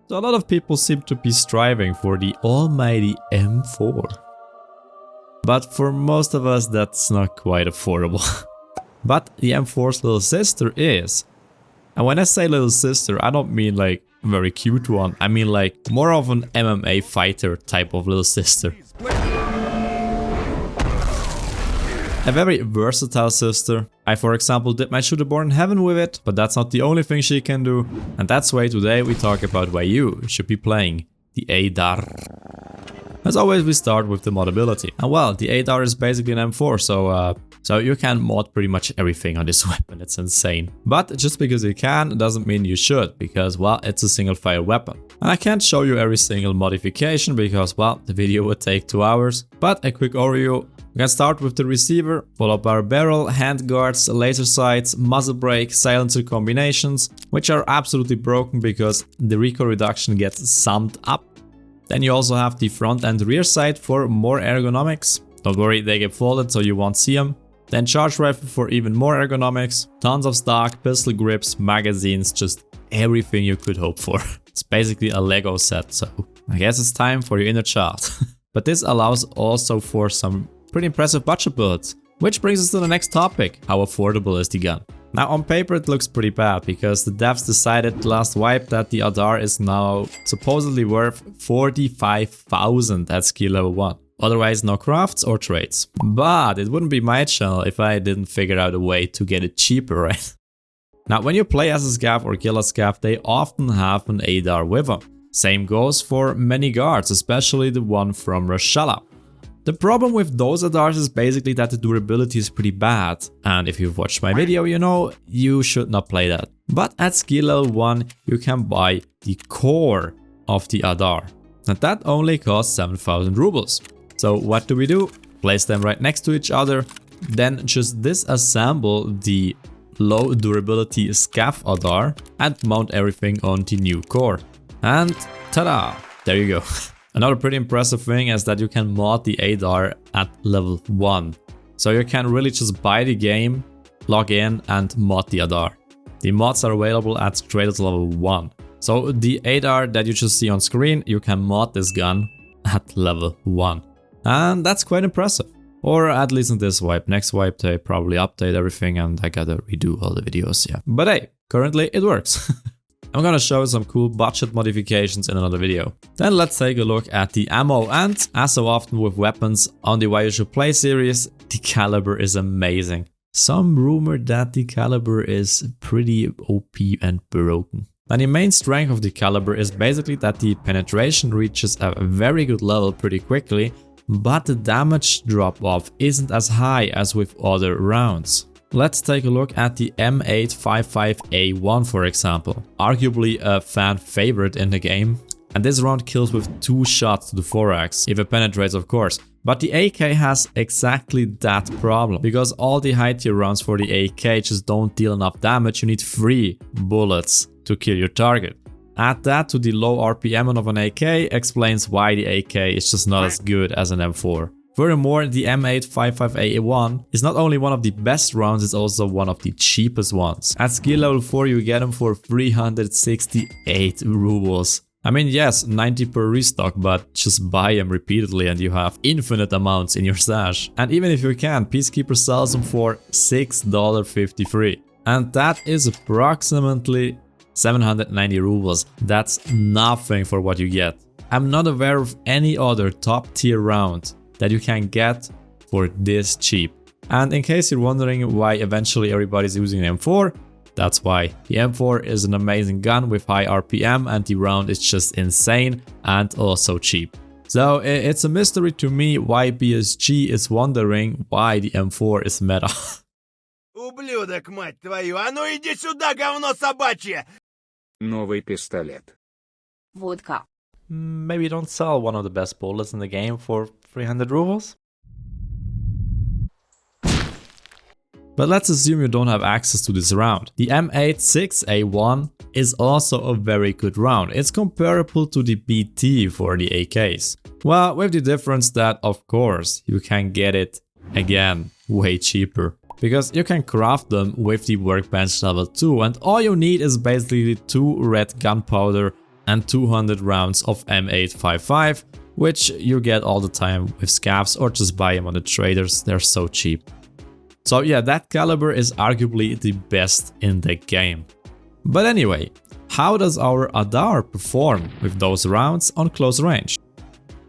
So a lot of people seem to be striving for the almighty M4. But for most of us that's not quite affordable. But the M4's little sister is. And when I say little sister, I don't mean like a very cute one. I mean like more of an MMA fighter type of little sister. A very versatile sister. I, for example, did my shooter born in heaven with it, but that's not the only thing she can do. And that's why today we talk about why you should be playing the Adar. As always, we start with the modability. And well, the Adar is basically an M4, so you can mod pretty much everything on this weapon. It's insane. But just because you can doesn't mean you should, because well, it's a single fire weapon. And I can't show you every single modification because well, the video would take 2 hours. But a quick overview. We can start with the receiver, followed by our barrel, hand guards, laser sights, muzzle brake, silencer combinations, which are absolutely broken because the recoil reduction gets summed up. Then you also have the front and rear sight for more ergonomics. Don't worry, they get folded so you won't see them. Then charge rifle for even more ergonomics. Tons of stock, pistol grips, magazines, just everything you could hope for. It's basically a Lego set, so I guess it's time for your inner child. But this allows also for some pretty impressive budget builds. Which brings us to the next topic, how affordable is the gun? Now on paper it looks pretty bad because the devs decided last wipe that the Adar is now supposedly worth 45,000 at skill level 1. Otherwise no crafts or trades. But it wouldn't be my channel if I didn't figure out a way to get it cheaper, right? Now when you play as a scav or kill a scav, they often have an Adar with them. Same goes for many guards, especially the one from Rashala. The problem with those Adars is basically that the durability is pretty bad, and if you've watched my video you know you should not play that. But at skill level 1 you can buy the core of the Adar, and that only costs 7,000 rubles. So what do? Place them right next to each other, then just disassemble the low durability scav Adar and mount everything on the new core. And ta-da! There you go. Another pretty impressive thing is that you can mod the Adar at level 1. So you can really just buy the game, log in and mod the Adar. The mods are available at straight at level 1. So the Adar that you just see on screen, you can mod this gun at level 1. And that's quite impressive. Or at least in this wipe. Next wipe they probably update everything and I gotta redo all the videos, yeah. But hey, currently it works. I'm gonna show some cool budget modifications in another video. Then let's take a look at the ammo, and as so often with weapons on the Why You Should Play series, the caliber is amazing. Some rumor that the caliber is pretty OP and broken. And the main strength of the caliber is basically that the penetration reaches a very good level pretty quickly, but the damage drop off isn't as high as with other rounds. Let's take a look at the M855A1 for example, arguably a fan favorite in the game. And this round kills with 2 shots to the thorax, if it penetrates of course. But the AK has exactly that problem, because all the high tier rounds for the AK just don't deal enough damage, you need 3 bullets to kill your target. Add that to the low RPM of an AK explains why the AK is just not as good as an M4. Furthermore, the M855A1 is not only one of the best rounds, it's also one of the cheapest ones. At skill level 4 you get them for 368 rubles. I mean yes, 90 per restock, but just buy them repeatedly and you have infinite amounts in your stash. And even if you can, Peacekeeper sells them for $6.53. And that is approximately 790 rubles. That's nothing for what you get. I'm not aware of any other top tier round that you can get for this cheap. And in case you're wondering why eventually everybody's using an M4, that's why. The M4 is an amazing gun with high RPM and the round is just insane and also cheap. So it's a mystery to me why BSG is wondering why the M4 is meta. Ублюдок, мать твою, а ну иди сюда, говно собачье! Новый пистолет. Водка. Maybe don't sell one of the best bullets in the game for 300 rubles? But let's assume you don't have access to this round. The M86A1 is also a very good round. It's comparable to the BT for the AKs. Well, with the difference that, of course, you can get it, again, way cheaper. Because you can craft them with the workbench level 2 and all you need is basically 2 red gunpowder and 200 rounds of M855, which you get all the time with scavs or just buy them on the traders, they're so cheap. So yeah, that caliber is arguably the best in the game. But anyway, how does our Adar perform with those rounds on close range?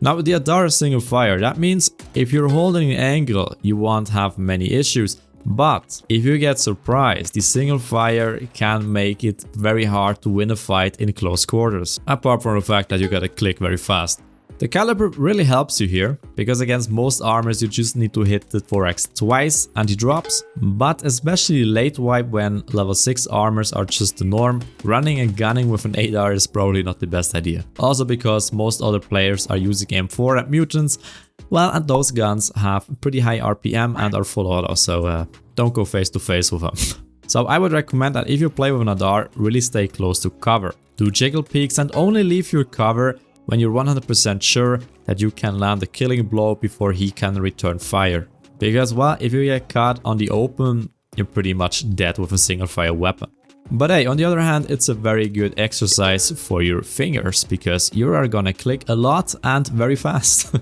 Now with the Adar is single fire, that means if you're holding an angle you won't have many issues, but if you get surprised, the single fire can make it very hard to win a fight in close quarters, apart from the fact that you gotta click very fast. The caliber really helps you here, because against most armors you just need to hit the 4x twice and he drops, but especially late wipe when level 6 armors are just the norm, running and gunning with an Adar is probably not the best idea. Also because most other players are using M4 and mutants, well, and those guns have pretty high RPM and are full auto, so don't go face to face with them. So I would recommend that if you play with an Adar, really stay close to cover. Do jiggle peeks and only leave your cover when you're 100% sure that you can land a killing blow before he can return fire. Because, well, if you get caught on the open, you're pretty much dead with a single fire weapon. But hey, on the other hand, it's a very good exercise for your fingers, because you are gonna click a lot and very fast.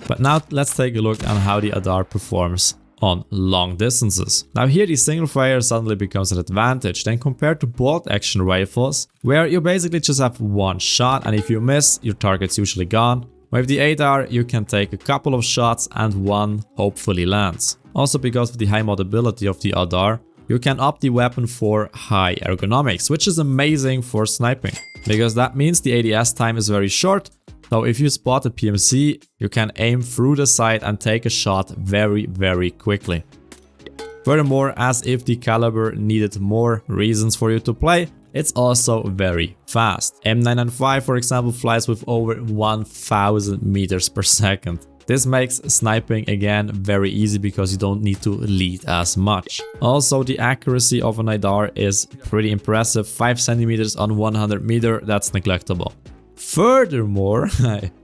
But now let's take a look on how the Adar performs on long distances. Now here the single fire suddenly becomes an advantage then compared to bolt action rifles, where you basically just have one shot and if you miss, your target's usually gone. With the Adar you can take a couple of shots and one hopefully lands. Also because of the high moddability of the Adar, you can opt the weapon for high ergonomics, which is amazing for sniping, because that means the ADS time is very short. So if you spot a PMC, you can aim through the sight and take a shot very quickly. Furthermore, as if the caliber needed more reasons for you to play, it's also very fast. M995 for example flies with over 1000 meters per second. This makes sniping again very easy because you don't need to lead as much. Also the accuracy of an Adar is pretty impressive, 5 centimeters on 100 meter, that's neglectable. Furthermore,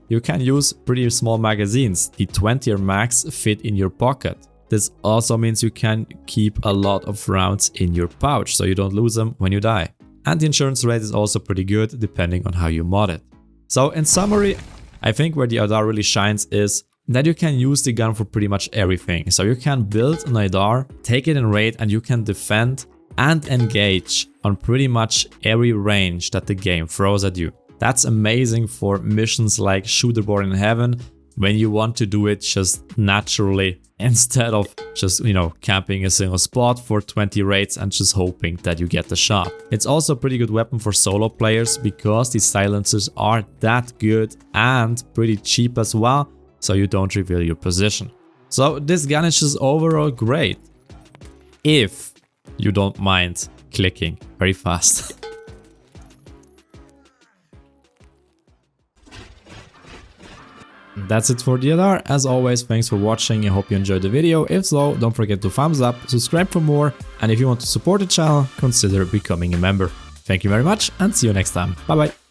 you can use pretty small magazines. The 20er max fit in your pocket. This also means you can keep a lot of rounds in your pouch, so you don't lose them when you die. And the insurance rate is also pretty good, depending on how you mod it. So in summary, I think where the Adar really shines is that you can use the gun for pretty much everything. So you can build an Adar, take it in raid, and you can defend and engage on pretty much every range that the game throws at you. That's amazing for missions like Shooter Born in Heaven, when you want to do it just naturally instead of just, camping a single spot for 20 raids and just hoping that you get the shot. It's also a pretty good weapon for solo players because the silencers are that good and pretty cheap as well, so you don't reveal your position. So this gun is just overall great, if you don't mind clicking very fast. That's it for the Adar. As always, thanks for watching. I hope you enjoyed the video. If so, don't forget to thumbs up, subscribe for more, and if you want to support the channel, consider becoming a member. Thank you very much and see you next time. Bye bye.